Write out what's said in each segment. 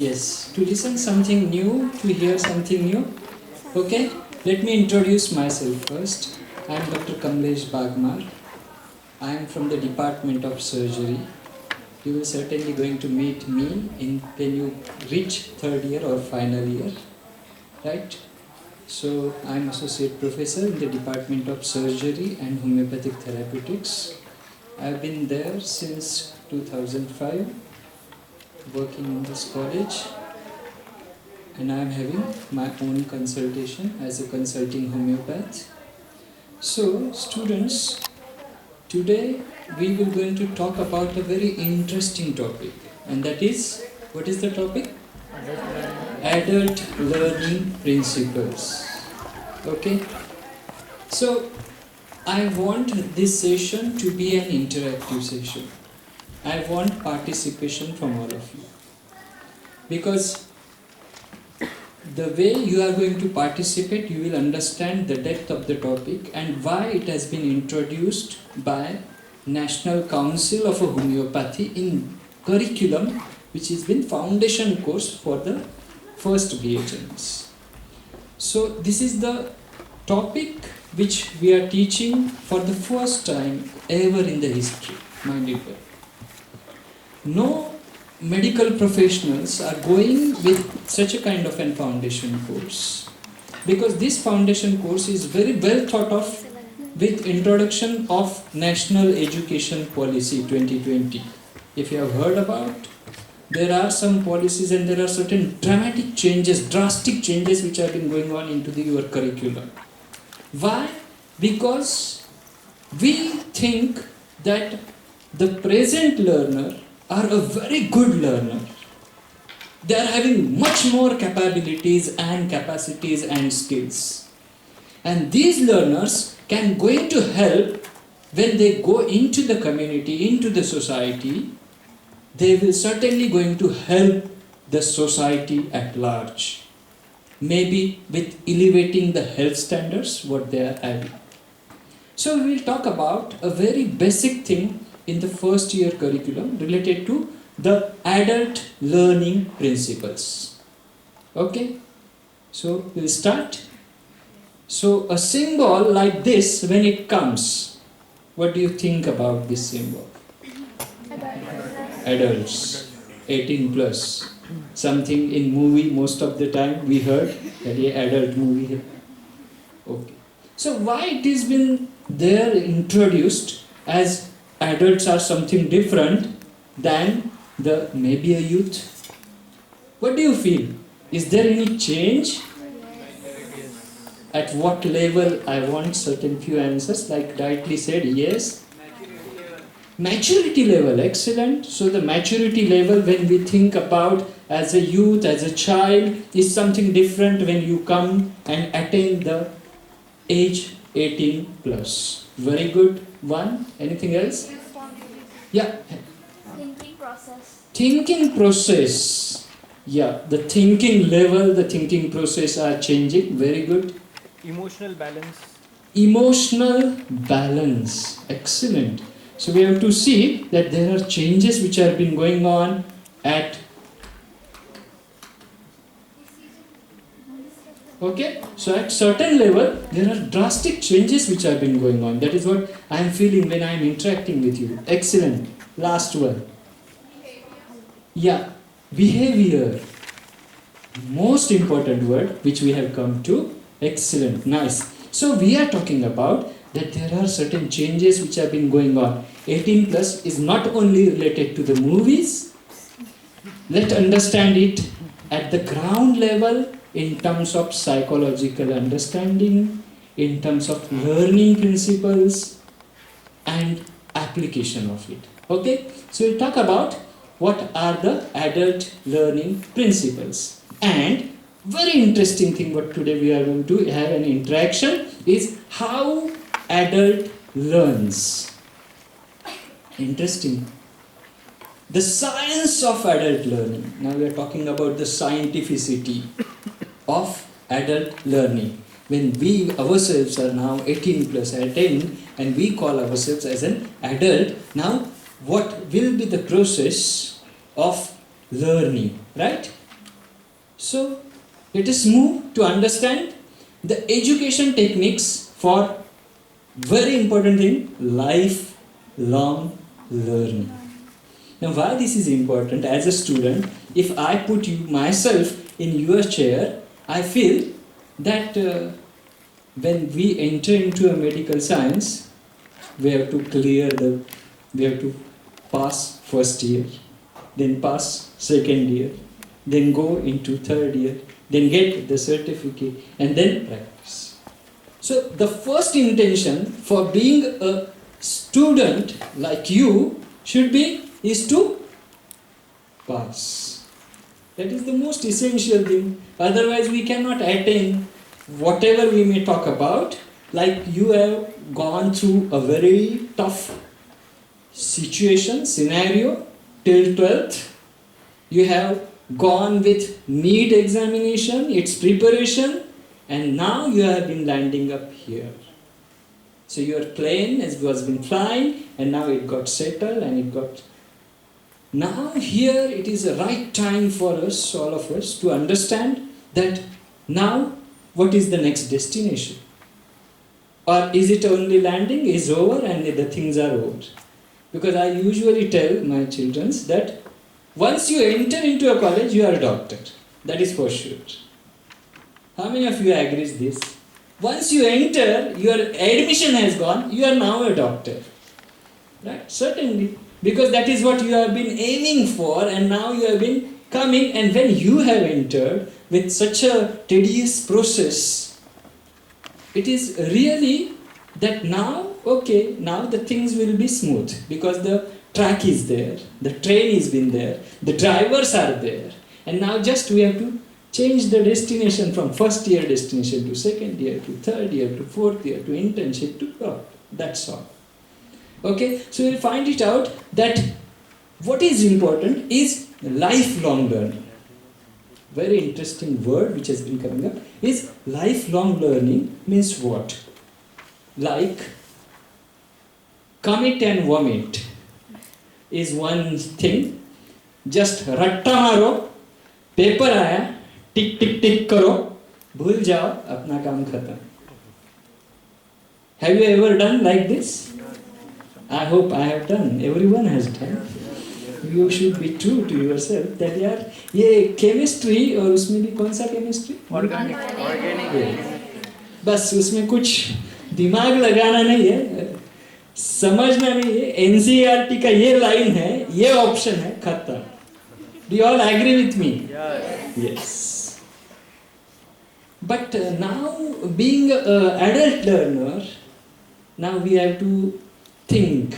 Yes, to listen something new, to hear something new. Okay, let me introduce myself first. I am Dr. Bagmar. I am from the Department of Surgery. You will certainly going to meet me when you reach third year or final year, right? So I am Associate Professor in the Department of Surgery and Homeopathic Therapeutics. I have been there since 2005, working in this college, and I am having my own consultation as a consulting homeopath. So students, today we will going to talk about a very interesting topic, and that is, what is the topic? Adult learning principles. Okay, so I want this session to be an interactive session. I want participation from all of you, because the way you are going to participate, you will understand the depth of the topic and why it has been introduced by National Council of Homeopathy in curriculum, which has been foundation course for the first BHMS. So this is the topic which we are teaching for the first time ever in the history, mind it well. No medical professionals are going with such a kind of a foundation course, because this foundation course is very well thought of with introduction of National Education Policy 2020. If you have heard about, there are some policies and there are certain drastic changes which have been going on into your curriculum. Why? Because we think that the present learner are a very good learner. They are having much more capabilities and capacities and skills. And these learners can going to help when they go into the community, into the society. They will certainly going to help the society at large. Maybe with elevating the health standards, what they are having. So we will talk about a very basic thing in the first year curriculum related to the adult learning principles. Okay, so we'll start. So a symbol like this, when it comes, what do you think about this symbol? Adults, 18 plus. Something in movie, most of the time we heard that a adult movie. Okay, so why it has been there introduced as adults are something different than the maybe a youth? What do you feel? Is there any change? At what level? I want certain few answers, like rightly said, yes. Maturity level, excellent. So the maturity level, when we think about as a youth, as a child, is something different when you come and attain the age 18 plus. Very good. One. Anything else? Yeah. Thinking process. Thinking process. Yeah, the thinking level, the thinking process are changing. Very good. Emotional balance. Emotional balance. Excellent. So we have to see that there are changes which have been going on at. Okay, so at certain level, there are drastic changes which have been going on. That is what I am feeling when I am interacting with you. Excellent. Last one. Yeah, behavior. Most important word which we have come to. Excellent. Nice. So we are talking about that there are certain changes which have been going on. 18 plus is not only related to the movies. Let's understand it at the ground level, in terms of psychological understanding, in terms of learning principles and application of it. Okay, so we'll talk about what are the adult learning principles. And very interesting thing what today we are going to have an interaction is how adult learns. Interesting. The science of adult learning. Now we are talking about the scientificity of adult learning. When we ourselves are now 18 plus attained and we call ourselves as an adult, now what will be the process of learning, right? So let us move to understand the education techniques for very important thing, lifelong learning. Now why this is important as a student, if I put you myself in your chair, I feel that when we enter into a medical science, we have to we have to pass first year, then pass second year, then go into third year, then get the certificate, and then practice. So the first intention for being a student like you should be is to pass. That is the most essential thing. Otherwise we cannot attain whatever we may talk about. Like you have gone through a very tough situation, scenario till 12th. You have gone with NEET examination, its preparation, and now you have been landing up here. So your plane was been flying, and now it got settled and it got... Now here it is the right time for us, all of us, to understand that now what is the next destination? Or is it only landing is over and the things are over? Because I usually tell my children that once you enter into a college, you are a doctor. That is for sure. How many of you agree with this? Once you enter, your admission has gone, you are now a doctor. Right? Certainly. Because that is what you have been aiming for, and now you have been coming, and when you have entered with such a tedious process, it is really that now, okay, now the things will be smooth because the track is there, the train has been there, the drivers are there, and now just we have to change the destination from first year destination to second year to third year to fourth year to internship to job. That's all. Okay, so we'll find it out that what is important is lifelong learning. Very interesting word which has been coming up is lifelong learning means what? Like commit and vomit is one thing. Just रट्टा मारो, paper आया, टिक टिक टिक करो, भूल जाओ, अपना काम खत्म. Have you ever done like this? I hope I have done. Everyone has done. You should be true to yourself that यार ये chemistry और उसमें भी कौन सा chemistry? Organic. बस उसमें कुछ दिमाग लगाना नहीं है, समझना नहीं है. NCERT का ये लाइन है, ये ऑप्शन है, खत्म. Do you all agree with me? Yes. But now being an adult learner, now we have to think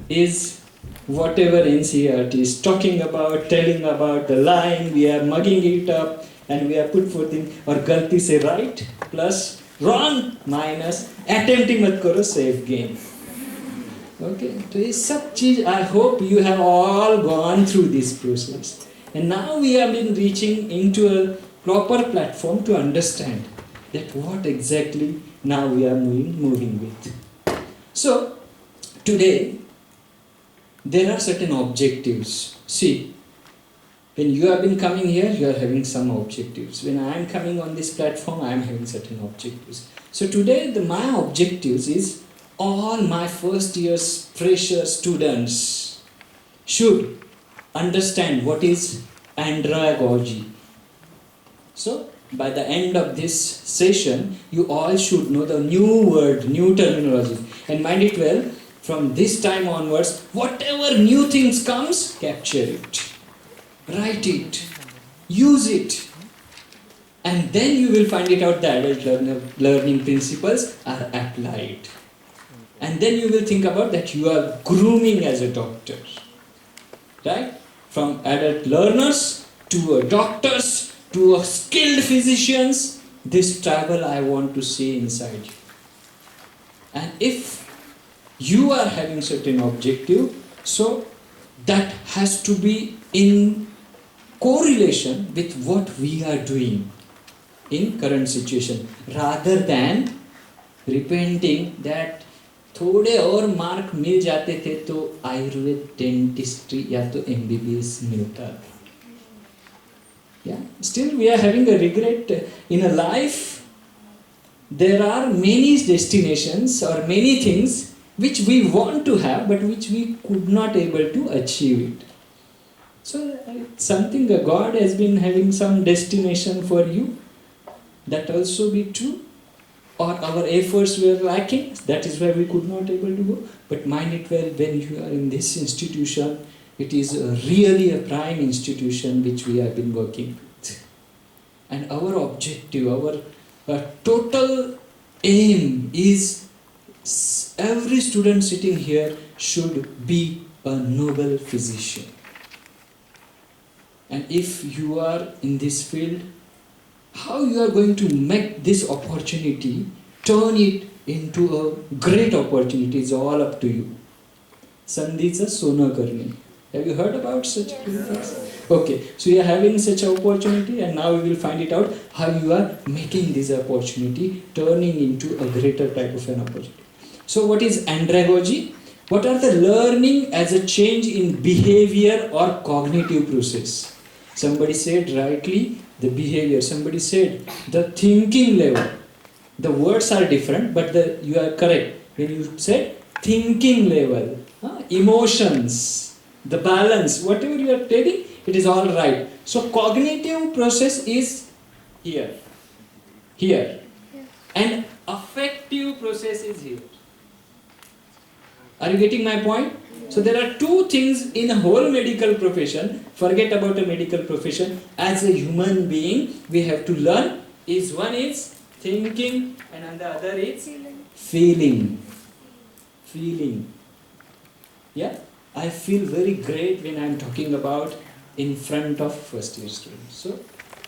is whatever NCERT is talking about, telling about the line, we are mugging it up and we are put forth in or galti se right plus wrong minus attempting mat karo safe game. Okay, so this सब चीज I hope you have all gone through this process, and now we have been reaching into a proper platform to understand that what exactly now we are moving with. So today there are certain objectives. See, when you have been coming here, you are having some objectives. When I am coming on this platform, I am having certain objectives. So today my objectives is all my first year's fresher students should understand what is andragogy. So by the end of this session, you all should know the new word, new terminology. And mind it well, from this time onwards, whatever new things comes, capture it, write it, use it. And then you will find it out the adult learning principles are applied. And then you will think about that you are grooming as a doctor. Right? From adult learners to doctors, to a skilled physicians, this travel I want to see inside you. And if you are having certain objective, so that has to be in correlation with what we are doing in current situation, rather than repenting that थोड़े और mark मिल जाते थे तो Ayurveda dentistry या तो MBBS मिलता. Yeah, still we are having a regret in a life. There are many destinations or many things which we want to have, but which we could not able to achieve it. So something God has been having some destination for you. That also be true. Or our efforts were lacking. That is why we could not able to go. But mind it well, when you are in this institution, it is really a prime institution which we have been working with. And our objective, our total aim is every student sitting here should be a noble physician. And if you are in this field, how you are going to make this opportunity, turn it into a great opportunity is all up to you. Sandhicha Sona Karni. Have you heard about such things? Okay, so you are having such an opportunity, and now we will find it out how you are making this opportunity, turning into a greater type of an opportunity. So what is andragogy? What are the learning as a change in behavior or cognitive process? Somebody said rightly the behavior. Somebody said the thinking level. The words are different, but you are correct. When you said thinking level, emotions, the balance, whatever you are telling, it is all right. So cognitive process is here. And affective process is here. Are you getting my point? So there are two things in a whole medical profession. Forget about a medical profession. As a human being, we have to learn. One is thinking, and the other is feeling. Yeah, I feel very great when I am talking about in front of first year students. So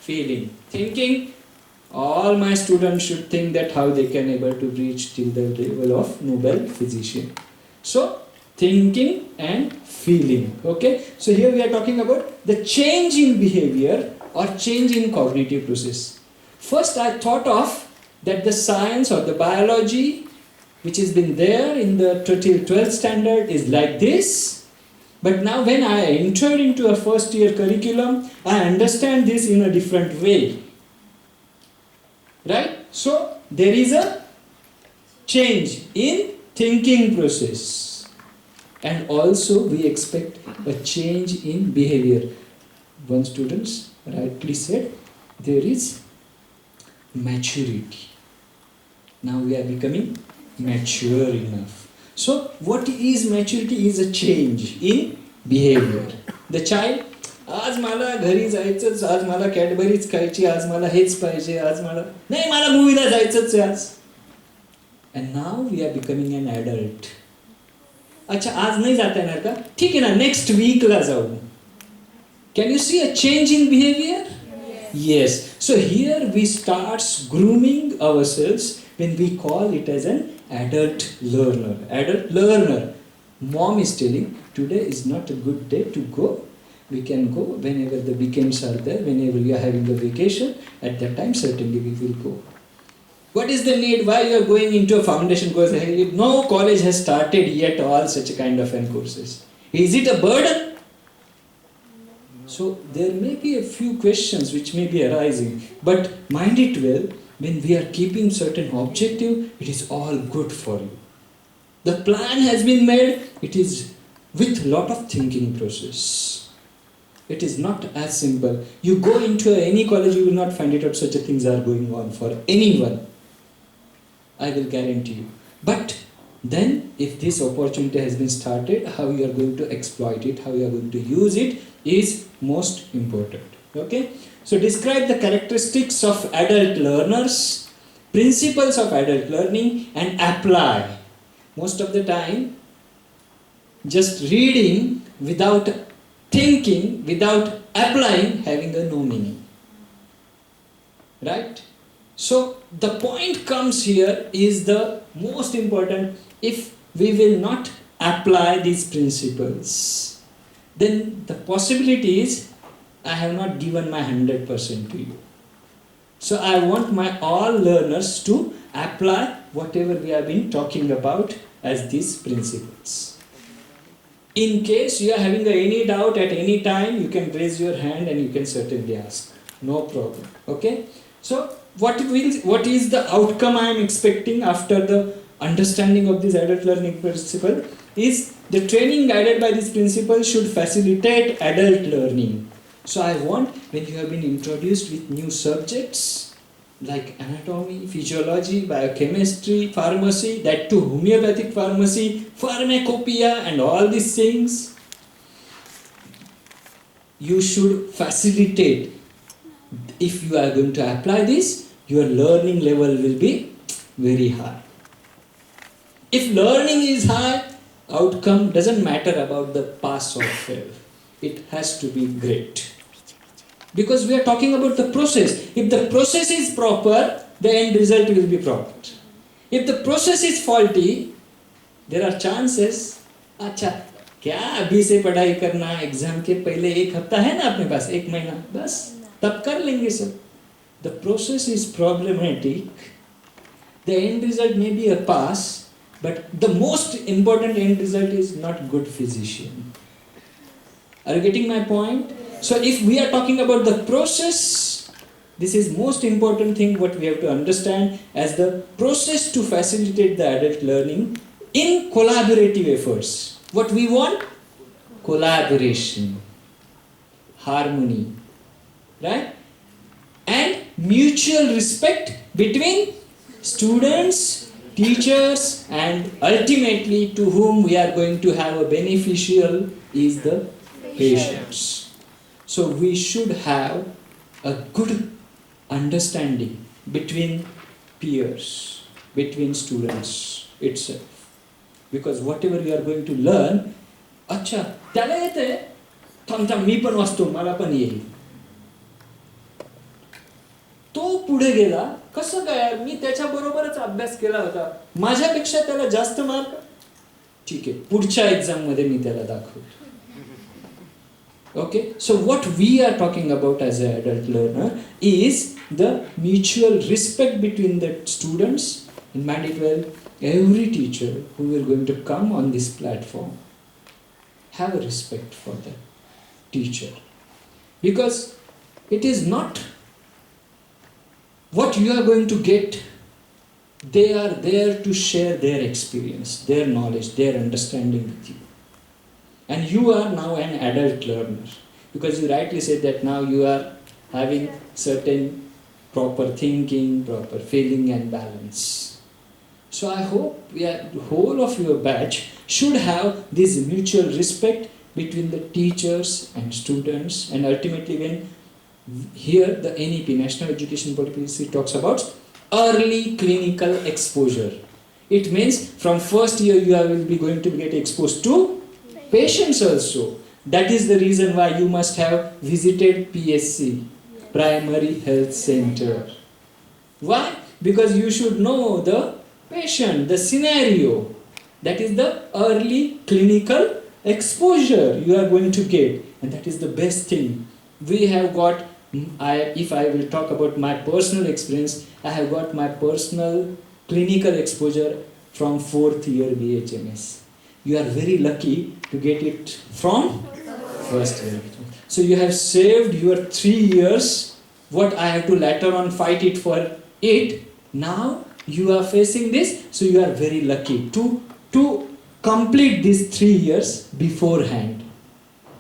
feeling, thinking. All my students should think that how they can able to reach till the level of noble physician. So thinking and feeling. Okay, so here we are talking about the change in behavior or change in cognitive process. First I thought of that the science or the biology which has been there in the 12th standard is like this. But now when I entered into a first year curriculum, I understand this in a different way. Right? So there is a change in thinking process. And also we expect a change in behavior. One student rightly said there is maturity. Now we are becoming mature enough. So what is maturity? Is a change in behavior. The child, आज मला घरी जायचंच, आज मला Cadbury's खायची, आज मला हेच पाहिजे, आज मला नाही, मला मूवीला जायचंच आहे आज. And now we are becoming an adult. अच्छा, आज नाही जाता येणार का? ठीक आहे ना, नेक्स्ट वीकला जाऊ. Can you see a change in behavior? Yes. So here we start grooming ourselves when we call it as an adult learner. Adult learner. Mom is telling, today is not a good day to go. We can go whenever the weekends are there, whenever we are having a vacation. At that time, certainly we will go. What is the need? Why you are going into a foundation course? No college has started yet all such kind of courses. Is it a burden? So there may be a few questions which may be arising, but mind it well, when we are keeping certain objective, it is all good for you. The plan has been made, it is with lot of thinking process. It is not as simple. You go into any college, you will not find it out such things are going on for anyone. I will guarantee you. But then if this opportunity has been started, how you are going to exploit it, how you are going to use it is most important. Okay? So describe the characteristics of adult learners, principles of adult learning, and apply. Most of the time, just reading without thinking, without applying, having a no meaning. Right? So the point comes here is the most important. If we will not apply these principles, then the possibility is I have not given my 100% to you. So I want my all learners to apply whatever we have been talking about as these principles. In case you are having any doubt at any time, you can raise your hand and you can certainly ask. No problem. Okay. So what is the outcome I am expecting after the understanding of this adult learning principle is the training guided by this principle should facilitate adult learning. So I want, when you have been introduced with new subjects like anatomy, physiology, biochemistry, pharmacy, that too homeopathic pharmacy, pharmacopoeia and all these things, you should facilitate. If you are going to apply this, your learning level will be very high. If learning is high, outcome doesn't matter about the pass or fail. It has to be great. Because we are talking about the process. If the process is proper, the end result will be proper. If the process is faulty, there are chances, अच्छा क्या अभी से पढ़ाई करना, exam के पहले एक हफ्ता है ना अपने पास, एक महीना, बस तब कर लेंगे सब. The process is problematic. The end result may be a pass, but the most important end result is not good physician. Are you getting my point? So if we are talking about the process, this is most important thing what we have to understand as the process to facilitate the adult learning in collaborative efforts. What we want? Collaboration, harmony, right? And mutual respect between students, teachers, and ultimately to whom we are going to have a beneficial is the patients. So we should have a good understanding between peers, between students itself. Because whatever you are going to learn, अच्छा त्याला येते, थांब मी पण वाचतो, मला पण येईल. तो पुढे गेला, कसं काय, मी त्याच्याबरोबरच अभ्यास केला होता, माझ्यापेक्षा त्याला जास्त मार्क, ठीक आहे, पुढच्या एक्झाम मध्ये मी त्याला दाखवतो. Okay, so what we are talking about as an adult learner is the mutual respect between the students. In mind it well, every teacher who is going to come on this platform have a respect for the teacher, because it is not what you are going to get. They are there to share their experience, their knowledge, their understanding with you. And you are now an adult learner, because you rightly said that now you are having certain proper thinking, proper feeling and balance. So I hope the whole of your batch should have this mutual respect between the teachers and students, and ultimately when here the NEP, National Education Policy, talks about early clinical exposure. It means from first year you will be going to get exposed to patients also. That is the reason why you must have visited PSC, Primary Health Center. Why? Because you should know the patient, the scenario. That is the early clinical exposure you are going to get. And that is the best thing. We have got, if I will talk about my personal experience, I have got my personal clinical exposure from 4th year BHMS. You are very lucky to get it from first year. So you have saved your 3 years, what I have to later on fight it for it. Now you are facing this, so you are very lucky to complete these 3 years beforehand.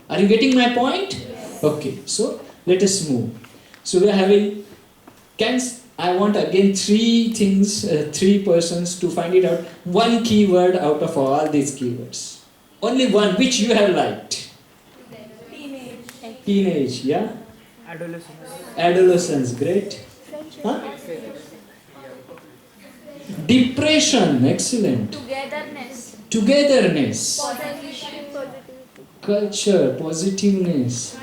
Are you getting my point? Yes. Okay, so let us move. So we are having, I want again 3 things, 3 persons to find it out. One keyword out of all these keywords. Only one which you have liked. Teenage, yeah? Adolescence, great. Huh? Depression, excellent. Togetherness. Culture, positiveness.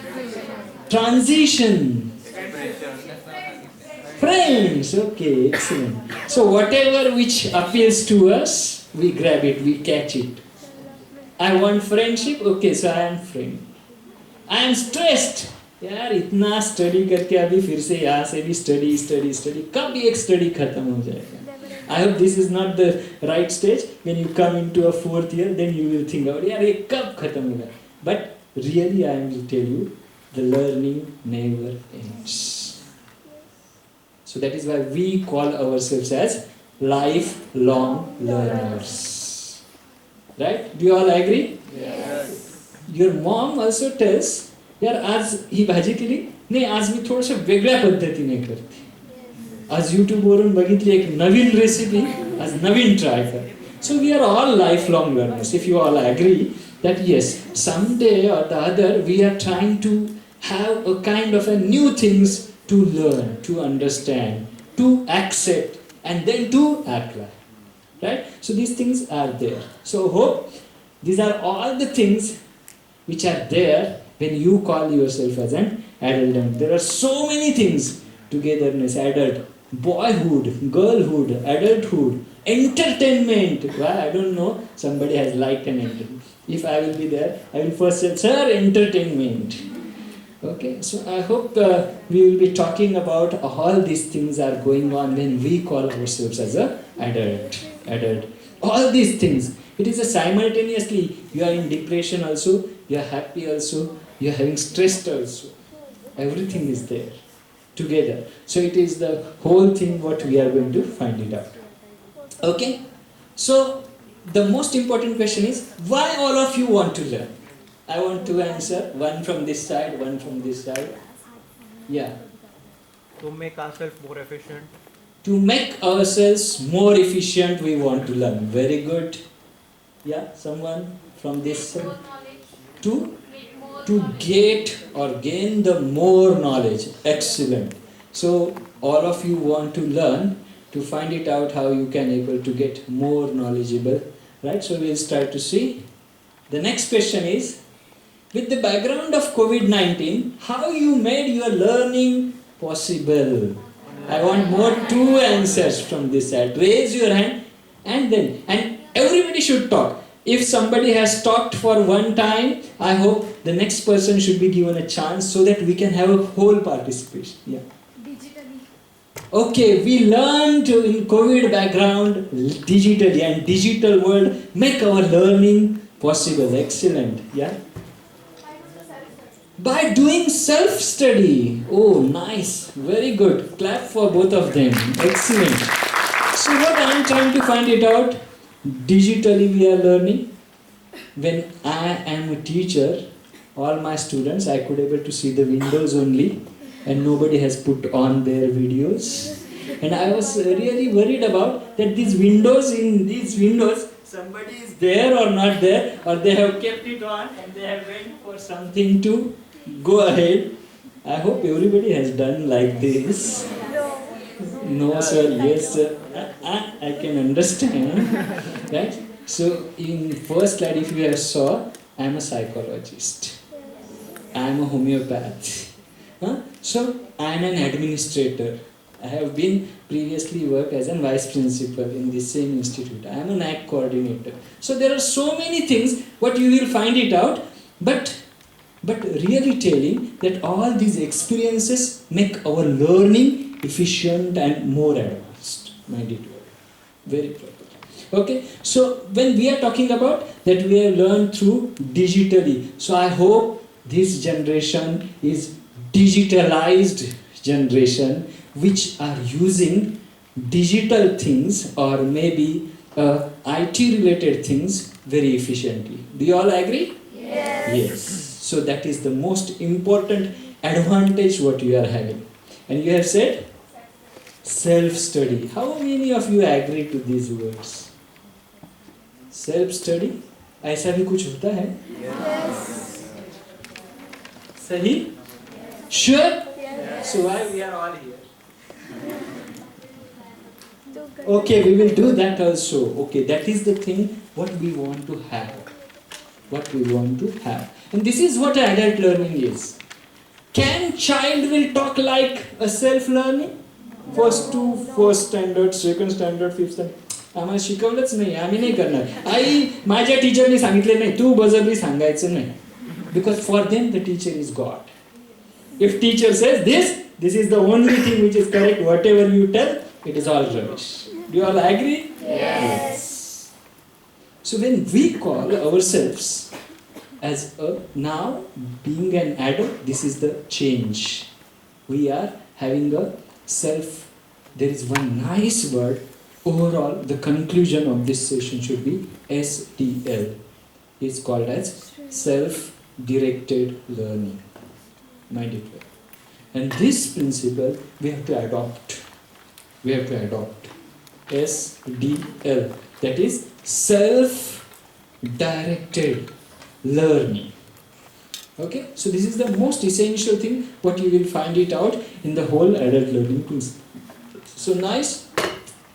Transition. Friends, okay, excellent. So whatever which appeals to us, we grab it, we catch it. I want friendship, okay, so I am friend. I am stressed. यार इतना study करके अभी फिर से यहाँ से भी study कब एक स्टडी खत्म हो जाएगा. I hope this is not the right stage. When you come into a 4th year, then you will think about यार ये कब खत्म होगा. But really I am to tell you, the learning never ends. So that is why we call ourselves as lifelong learners. Right? Do you all agree? Yes. Your mom also tells, यार आज ही भाजी केली नाही, आज मी थोडंसं वेगळ्या पद्धतीने करते. आज YouTube वरून बघितली एक नवीन रेसिपी, आज नवीन ट्राय कर. So we are all lifelong learners. If you all agree that yes, someday or the other we are trying to have a kind of a new things to learn, to understand, to accept, and then to apply. Right? So these things are there. So hope these are all the things which are there when you call yourself as an adult. And there are so many things: togetherness, adult, boyhood, girlhood, adulthood, entertainment. Why? I don't know. Somebody has liked an entertainment. If I will be there, I will first say, sir, entertainment. Okay, so I hope we will be talking about all these things are going on when we call ourselves as a adult. All these things. It is a simultaneously, you are in depression also, you are happy also, you are having stress also. Everything is there together. So it is the whole thing what we are going to find it out. Okay? So the most important question is, why all of you want to learn? I want to answer, one from this side, one from this side. Yeah. To make ourselves more efficient. To make ourselves more efficient, we want to learn. Very good. Yeah, someone from this side. To get or gain the more knowledge. Excellent. So all of you want to learn to find it out how you can able to get more knowledgeable. Right? So we'll start to see. The next question is, with the background of COVID-19, how you made your learning possible? I want more two answers from this side. Raise your hand and everybody should talk. If somebody has talked for one time, I hope the next person should be given a chance so that we can have a whole participation. Yeah. Digitally. Okay, we learned in COVID background digitally, and digital world make our learning possible. Excellent. Yeah. By doing self-study. Oh, nice. Very good. Clap for both of them. Excellent. So what I am trying to find it out, digitally we are learning. When I am a teacher, all my students, I could able to see the windows only, and nobody has put on their videos. And I was really worried about that these windows, somebody is there or not there, or they have kept it on and they have waited for something to go ahead. I hope everybody has done like this. No sir, yes sir. I can understand. Right? So in first slide, if you have saw, I am a psychologist. I am a homeopath. So I am an administrator. I have been previously worked as a vice principal in the same institute. I am an ACT coordinator. So there are so many things what you will find it out, but really telling that all these experiences make our learning efficient and more advanced. Mind it well. Very proper. Okay, so when we are talking about that we have learned through digitally, so I hope this generation is digitalized generation which are using digital things or maybe IT related things very efficiently. Do you all agree? Yes. So that is the most important advantage what you are having. And you have said self-study. How many of you agree to these words? Self-study? ऐसा भी कुछ होता है? सही? Sure? So why we are all here? Okay, we will do that also. Okay, that is the thing what we want to have. What we want to have. And this is what adult learning is. Can child will talk like a self-learning? First standard, second standard, fifth standard. आम्हाला शिकवलंच नाही, आम्ही नाही करणार. आई माझ्या टीचरने सांगितले नाही, तू बळजबरी सांगायचं नाही. Because for them the teacher is God. If teacher says this is the only thing which is correct, whatever you tell, it is all rubbish. Do you all agree? Yes. So when we call ourselves as now being an adult, this is the change. We are having a self there is one nice word. Overall, the conclusion of this session should be SDL. It's called as self-directed learning. Mind it well. And this principle we have to adopt. We have to adopt. SDL. That is self-directed learning. Okay? So this is the most essential thing what you will find it out in the whole adult learning principle. So nice.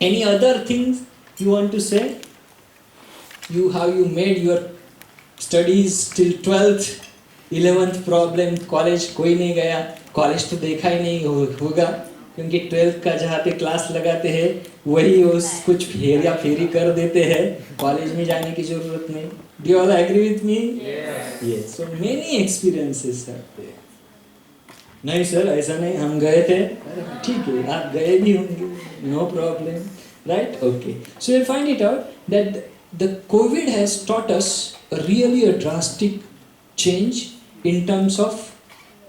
Any other things you want to say? How you made your studies till 12th, 11th problem, college कोई नहीं गया, college तो देखा ही नहीं होगा, क्योंकि 12th का जहाँ पे क्लास लगाते हैं वही उस कुछ फेरिया फेरी कर देते हैं, कॉलेज में जाने की जरूरत नहीं. Do you all agree with me? Yes. Yes. So many experiences are there. नहीं सर ऐसा नहीं, हम गए थे. ठीक है, आप गए भी होंगे, no problem, right? Okay. So you'll find it out that the COVID has taught us really a drastic change in terms of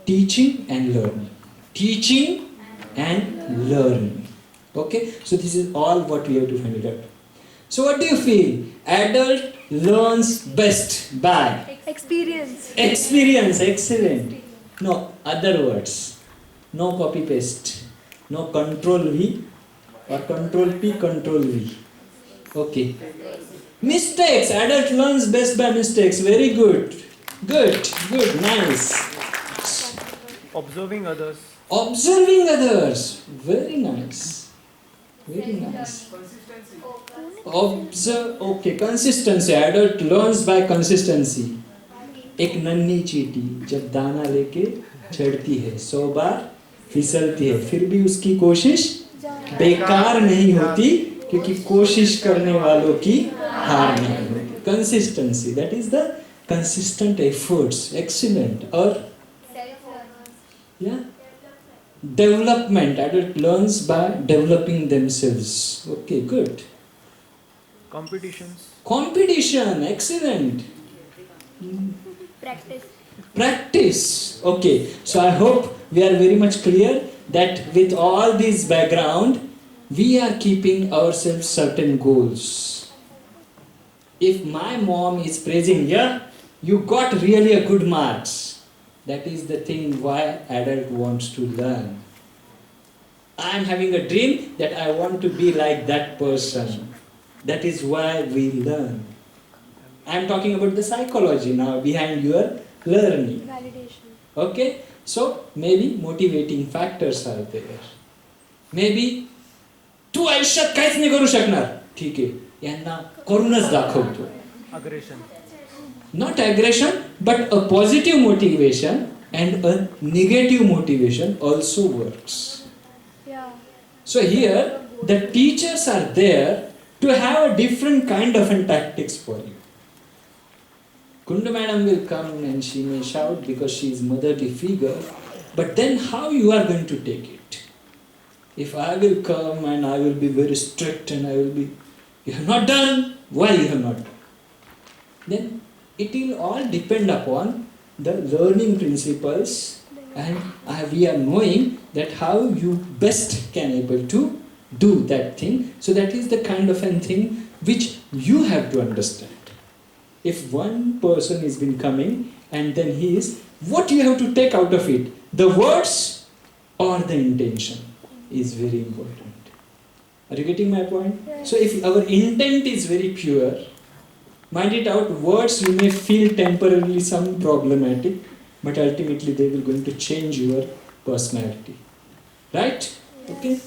teaching and learning. Teaching and learning. Okay? So this is all what we have to find it out. So what do you feel? Adult learns best by? Experience. Experience. Excellent. No other words. No copy paste. No control V or control P, control V. Okay. Mistakes. Adult learns best by mistakes. Very good. Good. Good. Nice. Observing others. Observing others. Very nice. Very nice. Observe. Okay. Consistency. Adult learns by consistency. एक नन्ही चींटी जब दाना लेके चढ़ती है 100 बार फिसलती है, फिर भी उसकी कोशिश बेकार नहीं होती, क्योंकि कोशिश करने वालों की हार नहीं होती. Consistency. That is the consistent efforts. Excellent. Or yeah, development. Adult learns by developing themselves. Okay, good. Competitions. Competition. Excellent. Practice. Practice. Okay. So I hope we are very much clear that with all this background, we are keeping ourselves certain goals. If my mom is praising, yeah, you got really a good marks, that is the thing why adult wants to learn. I am having a dream that I want to be like that person. That is why we learn. I am talking about the psychology now behind your learning. Validation. Okay? So maybe motivating factors are there. Maybe तू आयुष्यात काहीच नाही करू शकणार. ठीक आहे. यांना करूनच दाखवतो. Aggression. Not aggression, but a positive motivation and a negative motivation also works. Yeah. So here the teachers are there to have a different kind of tactics for you. Kundu madam will come and she may shout because she is motherly figure, but then how you are going to take it? If I will come and I will be very strict and I will be, you have not done, why you have not done? Then it will all depend upon the learning principles, and we are knowing that how you best can able to do that thing. So that is the kind of a thing which you have to understand. If one person has been coming and then he is, what you have to take out of it? The words or the intention is very important. Are you getting my point? Yes. So if our intent is very pure, mind it out, words you may feel temporarily some problematic, but ultimately they will going to change your personality. Right? Okay?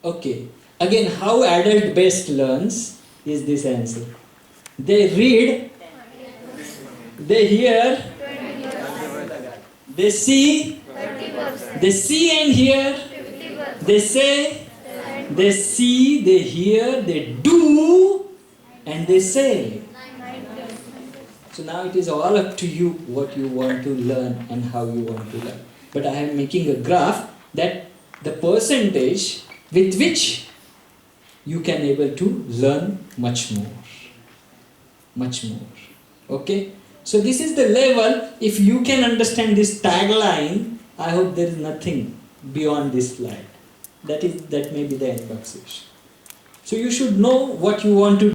Okay. Again, how adult best learns is this answer. They read, they hear, they see, they see and hear, they say, they see, they hear, they do, and they say. So now it is all up to you what you want to learn and how you want to learn. But I am making a graph that the percentage with which you can able to learn much more. Much more. Okay? So this is the level. If you can understand this tagline, I hope there is nothing beyond this slide. That may be the end of session. So you should know what you want to